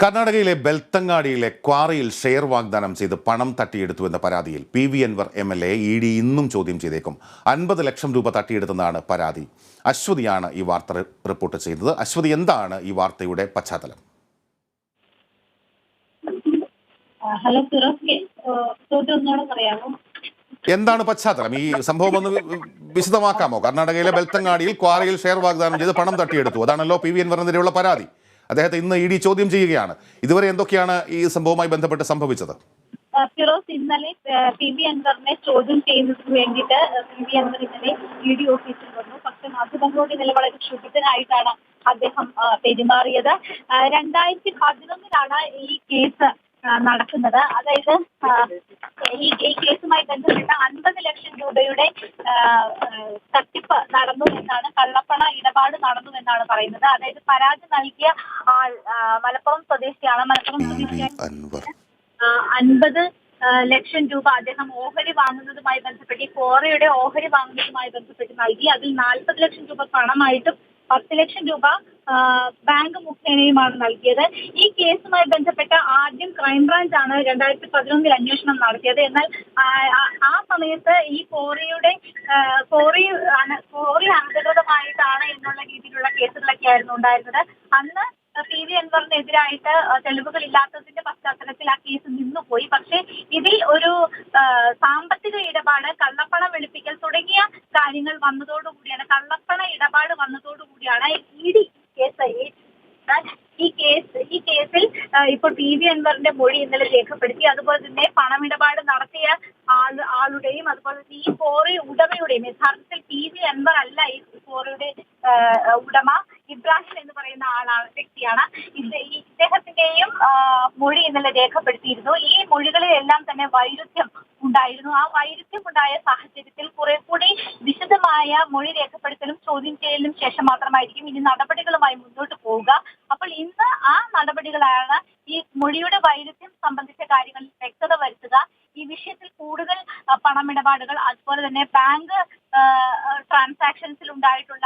കർണാടകയിലെ ബെൽത്തങ്ങാടിയിലെ ക്വാറിയിൽ ഷെയർ വാഗ്ദാനം ചെയ്ത് പണം തട്ടിയെടുത്തുവെന്ന പരാതിയിൽ PV അൻവർ MLA ED ഇന്നും ചോദ്യം ചെയ്തേക്കും. 50 ലക്ഷം രൂപ തട്ടിയെടുത്തെന്നാണ് പരാതി. അശ്വതിയാണ് ഈ വാർത്ത റിപ്പോർട്ട് ചെയ്തത്. അശ്വതി, എന്താണ് ഈ വാർത്തയുടെ പശ്ചാത്തലം? എന്താണ് പശ്ചാത്തലം? ഈ സംഭവം ഒന്ന് വിശദമാക്കാമോ? കർണാടകയിലെ ബെൽത്തങ്ങാടിയിൽ ക്വാറിയിൽ ഷെയർ വാഗ്ദാനം ചെയ്ത് പണം തട്ടിയെടുത്തു, അതാണല്ലോ PV അൻവറിനെതിരെയുള്ള പരാതി. അദ്ദേഹത്തെ ഇന്ന് ED ചോദ്യം ചെയ്യുകയാണ്. ഇതുവരെ എന്തൊക്കെയാണ് ഈ സംഭവവുമായി ബന്ധപ്പെട്ട് സംഭവിച്ചത്? ഫിറോസ്, ഇന്നലെ PV അൻവറിനെ ചോദ്യം ചെയ്യുന്നതിന് വേണ്ടിയിട്ട് PV അൻവർ ഇന്നലെ ED ഓഫീസിൽ വന്നു. പക്ഷെ മാധ്യമങ്ങളോട് ഇന്നലെ വളരെ ക്ഷുഭിതനായിട്ടാണ് അദ്ദേഹം പെരുമാറിയത്. 2011 ഈ കേസ് നടക്കുന്നത്. അതായത് ഈ കേസുമായി ബന്ധപ്പെട്ട 50 ലക്ഷം രൂപയുടെ തട്ടിപ്പ് നടന്നു എന്നാണ്, കള്ളപ്പണ ഇടപാട് നടന്നു എന്നാണ് പറയുന്നത്. അതായത് പരാതി നൽകിയ ആൾ മലപ്പുറം സ്വദേശിയാണ്. മലപ്പുറം സ്വദേശിയാണ്. 50 ലക്ഷം രൂപ അദ്ദേഹം ഓഹരി വാങ്ങുന്നതുമായി ബന്ധപ്പെട്ട്, ഈ കോറയുടെ ഓഹരി വാങ്ങുന്നതുമായി ബന്ധപ്പെട്ട് നൽകി. അതിൽ 40 ലക്ഷം രൂപ പണമായിട്ടും 10 ലക്ഷം രൂപ ബാങ്ക് മുഖേനയുമാണ് നൽകിയത്. ഈ കേസുമായി ബന്ധപ്പെട്ട ആദ്യം ക്രൈംബ്രാഞ്ചാണ് 2011 അന്വേഷണം നടത്തിയത്. എന്നാൽ ആ സമയത്ത് ഈ കോറി അനധികൃതമായിട്ടാണ് എന്നുള്ള രീതിയിലുള്ള കേസുകളൊക്കെ ആയിരുന്നു ഉണ്ടായിരുന്നത്. അന്ന് PV അൻവറിനെതിരായിട്ട് തെളിവുകൾ ഇല്ലാത്തതിന്റെ പശ്ചാത്തലത്തിൽ ആ കേസ് നിന്നുപോയി. പക്ഷേ ഇതിൽ ഒരു സാമ്പത്തിക ഇടപാട്, കള്ളപ്പണം വെളുപ്പിക്കൽ തുടങ്ങിയ കാര്യങ്ങൾ വന്നതോടുകൂടിയാണ്, കള്ളപ്പണ ഇടപാട് വന്നതോടുകൂടിയാണ് ED ഈ കേസിൽ ഇപ്പോൾ PV അൻവറിന്റെ മൊഴി ഇന്നലെ രേഖപ്പെടുത്തി. അതുപോലെ തന്നെ പണമിടപാട് നടത്തിയ ആളുടെയും അതുപോലെ തന്നെ ഈ കോറി ഉടമയുടെയും, യഥാർത്ഥത്തിൽ PV അൻവർ അല്ല ഈ കോറിയുടെ ഉടമ, ഇബ്രാഹിം എന്ന് പറയുന്ന വ്യക്തിയാണ്. ഇദ്ദേഹത്തിന്റെയും മൊഴി ഇന്നലെ രേഖപ്പെടുത്തിയിരുന്നു. ഈ മൊഴികളിലെല്ലാം തന്നെ വൈരുദ്ധ്യം ഉണ്ടായിരുന്നു. ആ വൈരുദ്ധ്യമുണ്ടായ സാഹചര്യത്തിൽ കുറെ കൂടി വിശദമായ മൊഴി രേഖപ്പെടുത്തലും ചോദ്യം ചെയ്യലിനും ശേഷം മാത്രമായിരിക്കും ഇനി നടപടികളുമായി മുന്നോട്ട് പോവുക. അപ്പോൾ ഇന്ന് ആ നടപടികളാണ് ഈ മൊഴിയുടെ വൈരുദ്ധ്യം സംബന്ധിച്ച കാര്യങ്ങളിൽ വ്യക്തത വരുത്തുക, ഈ വിഷയത്തിൽ കൂടുതൽ പണമിടപാടുകൾ, അതുപോലെ തന്നെ ബാങ്ക് ട്രാൻസാക്ഷൻസിൽ ഉണ്ടായിട്ടുള്ള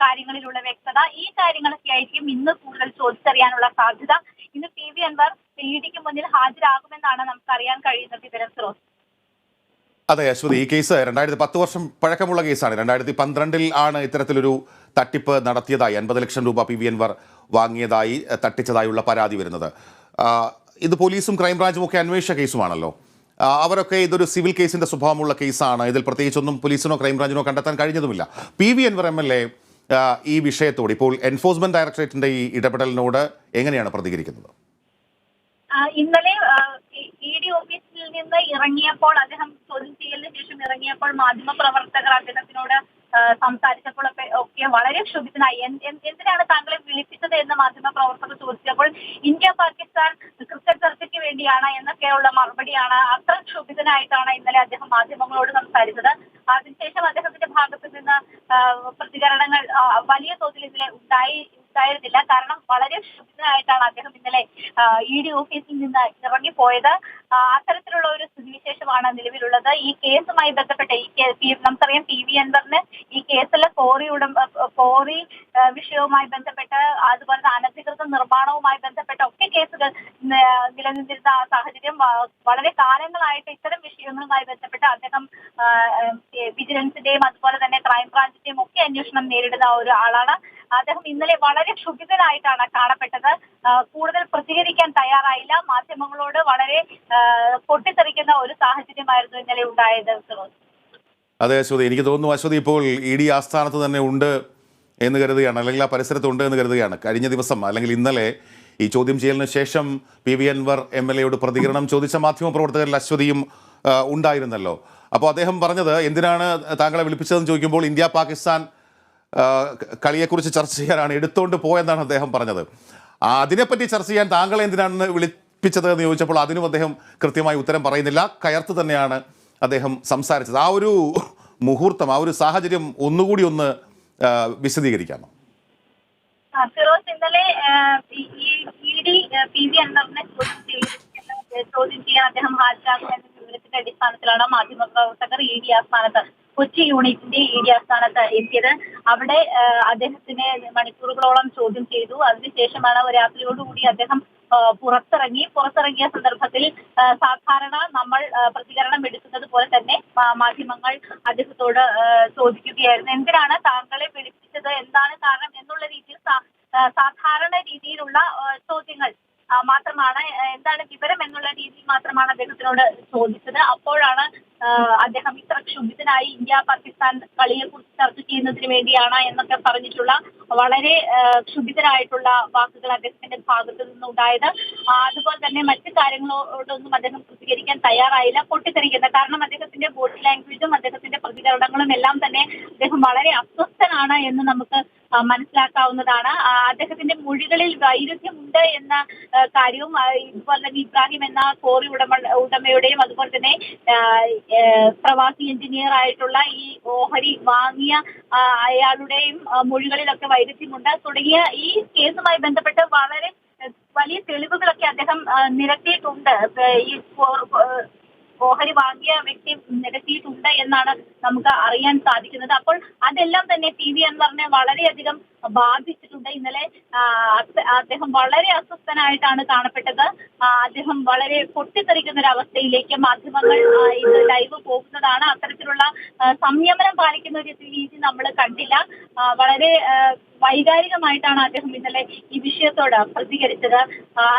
കാര്യങ്ങളിലുള്ള വ്യക്തത, ഈ കാര്യങ്ങളൊക്കെ ആയിരിക്കും ഇന്ന് കൂടുതൽ ചോദിച്ചറിയാനുള്ള സാധ്യത. ഇന്ന് PV അൻവർ EDക്ക് മുന്നിൽ ഹാജരാകുമെന്നാണ് നമുക്ക് അറിയാൻ കഴിയുന്ന വിവരം. ഫിറോസ്, അതെ അശ്വതി, ഈ കേസ് 2010 വർഷം പഴക്കമുള്ള കേസാണ്. 2012 ആണ് ഇത്തരത്തിലൊരു തട്ടിപ്പ് നടത്തിയതായി, 50 ലക്ഷം രൂപ PV അൻവർ വാങ്ങിയതായി, തട്ടിച്ചതായുള്ള പരാതി വരുന്നത്. ഇത് പോലീസും ക്രൈംബ്രാഞ്ചും ഒക്കെ അന്വേഷിച്ച കേസുമാണല്ലോ. അവരൊക്കെ ഇതൊരു സിവിൽ കേസിന്റെ സ്വഭാവമുള്ള കേസാണ്. ഇതിൽ പ്രത്യേകിച്ചൊന്നും പോലീസിനോ ക്രൈംബ്രാഞ്ചിനോ കണ്ടെത്താൻ കഴിഞ്ഞതുമില്ല. PV അൻവർ MLA ഈ വിഷയത്തോട് ഇപ്പോൾ എൻഫോഴ്സ്മെന്റ് ഡയറക്ടറേറ്റിന്റെ ഈ ഇടപെടലിനോട് എങ്ങനെയാണ് പ്രതികരിക്കുന്നത്? ഇന്നലെ ED ഓഫീസിൽ നിന്ന് ഇറങ്ങിയപ്പോൾ, അദ്ദേഹം ചോദ്യം ചെയ്യലിന് ശേഷം ഇറങ്ങിയപ്പോൾ മാധ്യമപ്രവർത്തകർ അദ്ദേഹത്തിനോട് സംസാരിച്ചപ്പോൾ ഒക്കെ വളരെ ക്ഷുഭിതനായി. എന്തിനാണ് താങ്കളെ വിളിപ്പിച്ചത് എന്ന് മാധ്യമപ്രവർത്തകർ ചോദിച്ചപ്പോൾ ഇന്ത്യ പാകിസ്ഥാൻ ക്രിക്കറ്റ് ചർച്ചയ്ക്ക് വേണ്ടിയാണ് എന്നൊക്കെയുള്ള മറുപടിയാണ്. അത്ര ക്ഷുഭിതനായിട്ടാണ് ഇന്നലെ അദ്ദേഹം മാധ്യമങ്ങളോട് സംസാരിച്ചത്. അതിനുശേഷം അദ്ദേഹത്തിന്റെ ഭാഗത്ത് നിന്ന് പ്രതികരണങ്ങൾ വലിയ തോതിൽ ഇന്നലെ ഉണ്ടായിരുന്നില്ല. കാരണം വളരെ ക്ഷുഭിതനായിട്ടാണ് അദ്ദേഹം ഇന്നലെ ED ഓഫീസിൽ നിന്ന് ഇറങ്ങിപ്പോയത്. അത്തരത്തിലുള്ള ഒരു സ്ഥിതിവിശേഷമാണ് നിലവിലുള്ളത്. ഈ കേസുമായി ബന്ധപ്പെട്ട നമുക്കറിയാം, PV അൻവറിന് ഈ കേസിലെ കോറി വിഷയവുമായി ബന്ധപ്പെട്ട്, അതുപോലെ അനധികൃത നിർമ്മാണവുമായി ബന്ധപ്പെട്ട ഒക്കെ കേസുകൾ നിലനിന്നിരുന്ന സാഹചര്യം, വളരെ കാലങ്ങളായിട്ട് ഇത്തരം വിഷയങ്ങളുമായി ബന്ധപ്പെട്ട് അദ്ദേഹം വിജിലൻസിന്റെയും അതുപോലെ തന്നെ ക്രൈംബ്രാഞ്ചിന്റെയും ഒക്കെ അന്വേഷണം നേരിടുന്ന ഒരു ആളാണ്. അദ്ദേഹം ഇന്നലെ വളരെ ക്ഷുഭിതനായിട്ടാണ് കാണപ്പെട്ടത്. കൂടുതൽ പ്രതികരിക്കാൻ തയ്യാറായില്ല. മാധ്യമങ്ങളോട് വളരെ പൊട്ടിത്തെറിക്കുന്ന ഒരു സാഹചര്യമായിരുന്നു ഇന്നലെ ഉണ്ടായത്. അതെ അശ്വതി, എനിക്ക് തോന്നുന്നു അശ്വതി ഇപ്പോൾ ED ആസ്ഥാനത്ത് തന്നെ ഉണ്ട് എന്ന് കരുതുകയാണ്, അല്ലെങ്കിൽ ആ പരിസരത്തുണ്ട് എന്ന് കരുതുകയാണ്. കഴിഞ്ഞ ദിവസം അല്ലെങ്കിൽ ഇന്നലെ ഈ ചോദ്യം ചെയ്യലിന് ശേഷം PV അൻവർ MLAയോട് പ്രതികരണം ചോദിച്ച മാധ്യമപ്രവർത്തകരിൽ അശ്വതിയും ഉണ്ടായിരുന്നല്ലോ. അപ്പോൾ അദ്ദേഹം പറഞ്ഞത്, എന്തിനാണ് താങ്കളെ വിളിപ്പിച്ചതെന്ന് ചോദിക്കുമ്പോൾ ഇന്ത്യ പാകിസ്ഥാൻ കളിയെക്കുറിച്ച് ചർച്ച ചെയ്യാനാണ് എടുത്തുകൊണ്ട് പോയെന്നാണ് അദ്ദേഹം പറഞ്ഞത്. അതിനെപ്പറ്റി ചർച്ച ചെയ്യാൻ താങ്കളെ എന്തിനാണ് വിളിപ്പിച്ചത് എന്ന് ചോദിച്ചപ്പോൾ അതിനും അദ്ദേഹം കൃത്യമായി ഉത്തരം പറയുന്നില്ല. കയർത്ത് തന്നെയാണ് അദ്ദേഹം സംസാരിച്ചത്. ആ ഒരു മുഹൂർത്തം, ആ ഒരു സാഹചര്യം ഒന്നുകൂടി ഒന്ന് വിശദീകരിക്കാമോ? ഫിറോസ്, ഇന്നലെ ED PV അൻവറിനെ ചോദ്യം ചെയ്യാൻ അദ്ദേഹം ഹാജരാകുമെന്ന വിവരത്തിന്റെ അടിസ്ഥാനത്തിലാണ് മാധ്യമപ്രവർത്തകർ ED ആസ്ഥാനത്ത്, കൊച്ചി യൂണിറ്റിന്റെ ED ആസ്ഥാനത്ത് എത്തിയത്. അവിടെ അദ്ദേഹത്തിനെ മണിക്കൂറുകളോളം ചോദ്യം ചെയ്തു. അതിനുശേഷമാണ് രാത്രിയോടുകൂടി അദ്ദേഹം പുറത്തിറങ്ങിയ സന്ദർഭത്തിൽ സാധാരണ നമ്മൾ പ്രതികരണം എടുക്കുന്നത് പോലെ തന്നെ മാധ്യമങ്ങൾ അദ്ദേഹത്തോട് ചോദിക്കുകയായിരുന്നു, എന്തിനാണ് താങ്കളെ വിളിപ്പിച്ചത്, എന്താണ് കാരണം എന്നുള്ള രീതിയിൽ സാധാരണ രീതിയിലുള്ള ചോദ്യങ്ങൾ മാത്രമാണ്, എന്താണ് വിവരം എന്നുള്ള രീതിയിൽ മാത്രമാണ് അദ്ദേഹത്തിനോട് ചോദിച്ചത്. അപ്പോഴാണ് അദ്ദേഹം ഇത്ര ക്ഷുഭിതനായി ഇന്ത്യ പാകിസ്ഥാൻ കളിയെ കുറിച്ച് ചർച്ച ചെയ്യുന്നതിന് വേണ്ടിയാണ് എന്നൊക്കെ പറഞ്ഞിട്ടുള്ള വളരെ ക്ഷുഭിതരായിട്ടുള്ള വാക്കുകൾ അദ്ദേഹത്തിന്റെ ഭാഗത്ത് നിന്നുണ്ടായത്. അതുപോലെ തന്നെ മറ്റു കാര്യങ്ങളോടൊന്നും അദ്ദേഹം പ്രതികരിക്കാൻ തയ്യാറായില്ല, പൊട്ടിത്തെറിക്കുന്ന കാരണം അദ്ദേഹത്തിന്റെ ബോഡി ലാംഗ്വേജും അദ്ദേഹത്തിന്റെ പ്രതികരണങ്ങളും എല്ലാം തന്നെ അദ്ദേഹം വളരെ അസ്വസ്ഥനാണ് എന്ന് നമുക്ക് മനസ്സിലാക്കാവുന്നതാണ്. അദ്ദേഹത്തിന്റെ മൊഴികളിൽ വൈരുദ്ധ്യമുണ്ട് എന്ന കാര്യവും ഇതുപോലെ തന്നെ ഇബ്രാഹിം എന്ന കോറി ഉടമയുടെയും അതുപോലെ തന്നെ പ്രവാസി എഞ്ചിനീയർ ആയിട്ടുള്ള ഈ ഓഹരി വാങ്ങിയ അയാളുടെയും മൊഴികളിലൊക്കെ വൈരുദ്ധ്യമുണ്ട് തുടങ്ങിയ ഈ കേസുമായി ബന്ധപ്പെട്ട് വളരെ വലിയ തെളിവുകളൊക്കെ അദ്ദേഹം നിരത്തിയിട്ടുണ്ട്. ഈ ഓഹരി വാങ്ങിയ വ്യക്തി നിരത്തിയിട്ടുണ്ട് എന്നാണ് നമുക്ക് അറിയാൻ സാധിക്കുന്നത്. അപ്പോൾ അതെല്ലാം തന്നെ PV അൻവറിനെ വളരെയധികം ബാധിച്ചിട്ടുണ്ട്. ഇന്നലെ അദ്ദേഹം വളരെ അസ്വസ്ഥനായിട്ടാണ് കാണപ്പെട്ടത്. അദ്ദേഹം വളരെ പൊട്ടിത്തെറിക്കുന്ന ഒരു അവസ്ഥയിലേക്ക് മാധ്യമങ്ങൾ ഇത് ലൈവ് പോകുന്നതാണ്. അത്തരത്തിലുള്ള സംയമനം പാലിക്കുന്ന ഒരു രീതി നമ്മൾ കണ്ടില്ല. വളരെ വൈകാരികമായിട്ടാണ് അദ്ദേഹം ഇന്നലെ ഈ വിഷയത്തോട് പ്രതികരിച്ചത്.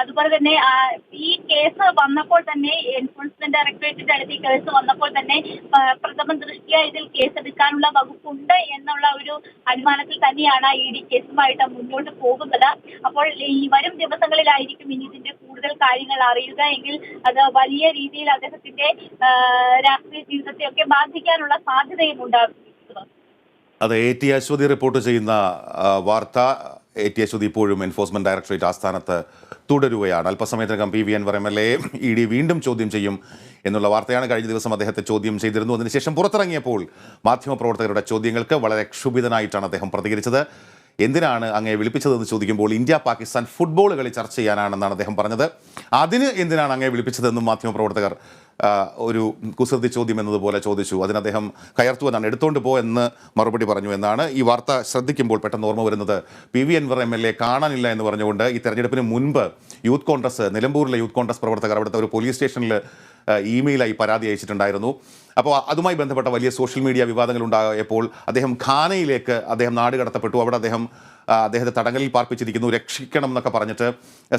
അതുപോലെ തന്നെ ഈ കേസ് വന്നപ്പോൾ തന്നെ എൻഫോഴ്സ്മെന്റ് ഡയറക്ടറേറ്റിന്റെ അടുത്ത് ഈ കേസ് വന്നപ്പോൾ തന്നെ പ്രഥമ ദൃഷ്ട്യാ ഇതിൽ കേസെടുക്കാനുള്ള വകുപ്പുണ്ട് എന്നുള്ള ഒരു അനുമാനത്തിൽ തന്നെയാണ് ED കേസുമായിട്ട് മുന്നോട്ട് പോകുന്നത്. അപ്പോൾ ഈ വരും ദിവസങ്ങളിലായിരിക്കും ഇനി ഇതിന്റെ കൂടുതൽ കാര്യങ്ങൾ അറിയുക എങ്കിൽ അത് വലിയ രീതിയിൽ അദ്ദേഹത്തിന്റെ രാഷ്ട്രീയ ജീവിതത്തെയൊക്കെ ബാധിക്കാനുള്ള സാധ്യതയും ഉണ്ടാകും. അത് AT അശ്വതി റിപ്പോർട്ട് ചെയ്യുന്ന വാർത്ത. AT അശ്വതി ഇപ്പോഴും എൻഫോഴ്സ്മെന്റ് ഡയറക്ടറേറ്റ് ആസ്ഥാനത്ത് തുടരുകയാണ്. അല്പസമയത്തിനകം PV അൻവർ MLA ED വീണ്ടും ചോദ്യം ചെയ്യും എന്നുള്ള വാർത്തയാണ്. കഴിഞ്ഞ ദിവസം അദ്ദേഹത്തെ ചോദ്യം ചെയ്തിരുന്നു. അതിനുശേഷം പുറത്തിറങ്ങിയപ്പോൾ മാധ്യമപ്രവർത്തകരുടെ ചോദ്യങ്ങൾക്ക് വളരെ ക്ഷുഭിതനായിട്ടാണ് അദ്ദേഹം പ്രതികരിച്ചത്. എന്തിനാണ് അങ്ങേ വിളിപ്പിച്ചതെന്ന് ചോദിക്കുമ്പോൾ ഇന്ത്യ പാകിസ്ഥാൻ ഫുട്ബോൾ കളി ചർച്ച ചെയ്യാനാണെന്നാണ് അദ്ദേഹം പറഞ്ഞത്. അതിന് എന്തിനാണ് അങ്ങേ വിളിപ്പിച്ചതെന്നും മാധ്യമപ്രവർത്തകർ ഒരു കുസൃതി ചോദ്യം എന്നതുപോലെ ചോദിച്ചു. അതിന് അദ്ദേഹം കയർത്തു എന്നാണ്, എടുത്തോണ്ട് പോ എന്ന് മറുപടി പറഞ്ഞു എന്നാണ്. ഈ വാർത്ത ശ്രദ്ധിക്കുമ്പോൾ പെട്ടെന്ന് ഓർമ്മ വരുന്നത് PV അൻവർ MLA കാണാനില്ല എന്ന് പറഞ്ഞുകൊണ്ട് ഈ തെരഞ്ഞെടുപ്പിന് മുൻപ് യൂത്ത് കോൺഗ്രസ്, നിലമ്പൂരിലെ യൂത്ത് കോൺഗ്രസ് പ്രവർത്തകർ അവിടുത്തെ ഒരു പോലീസ് സ്റ്റേഷനിൽ ഇമെയിലായി പരാതി അയച്ചിട്ടുണ്ടായിരുന്നു. അപ്പോൾ അതുമായി ബന്ധപ്പെട്ട വലിയ സോഷ്യൽ മീഡിയ വിവാദങ്ങൾ ഉണ്ടായപ്പോൾ അദ്ദേഹം ഘാനയിലേക്ക് നാട് കടത്തപ്പെട്ടു. അവിടെ അദ്ദേഹത്തെ തടങ്കലിൽ പാർപ്പിച്ചിരിക്കുന്നു, രക്ഷിക്കണം എന്നൊക്കെ പറഞ്ഞിട്ട്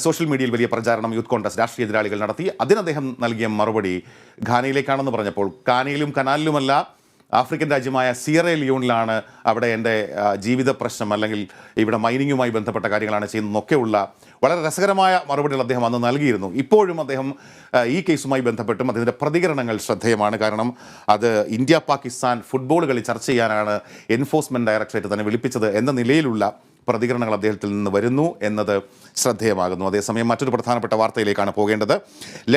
സോഷ്യൽ മീഡിയയിൽ വലിയ പ്രചാരണം യൂത്ത് കോൺഗ്രസ് രാഷ്ട്രീയ എതിരാളികൾ നടത്തി. അതിന് അദ്ദേഹം നൽകിയ മറുപടി ഘാനയിലേക്കാണെന്ന് പറഞ്ഞപ്പോൾ കാനയിലും കനാലിലുമല്ല, ആഫ്രിക്കൻ രാജ്യമായ സിയറ ലിയോണിലാണ് അവിടെ എൻ്റെ ജീവിത പ്രശ്നം, അല്ലെങ്കിൽ ഇവിടെ മൈനിങ്ങുമായി ബന്ധപ്പെട്ട കാര്യങ്ങളാണ് ചെയ്യുന്നതൊക്കെയുള്ള വളരെ രസകരമായ മറുപടികൾ അദ്ദേഹം അന്ന് നൽകിയിരുന്നു. ഇപ്പോഴും അദ്ദേഹം ഈ കേസുമായി ബന്ധപ്പെട്ടും അതിൻ്റെ പ്രതികരണങ്ങൾ ശ്രദ്ധേയമാണ്. കാരണം അത് ഇന്ത്യ പാകിസ്ഥാൻ ഫുട്ബോൾ കളി ചർച്ച ചെയ്യാനാണ് എൻഫോഴ്സ്മെൻറ്റ് ഡയറക്ടറേറ്റ് തന്നെ വിളിപ്പിച്ചത് എന്ന നിലയിലുള്ള പ്രതികരണങ്ങൾ അദ്ദേഹത്തിൽ നിന്ന് വരുന്നു എന്നത് ശ്രദ്ധേയമാകുന്നു. അതേസമയം മറ്റൊരു പ്രധാനപ്പെട്ട വാർത്തയിലേക്കാണ് പോകേണ്ടത്.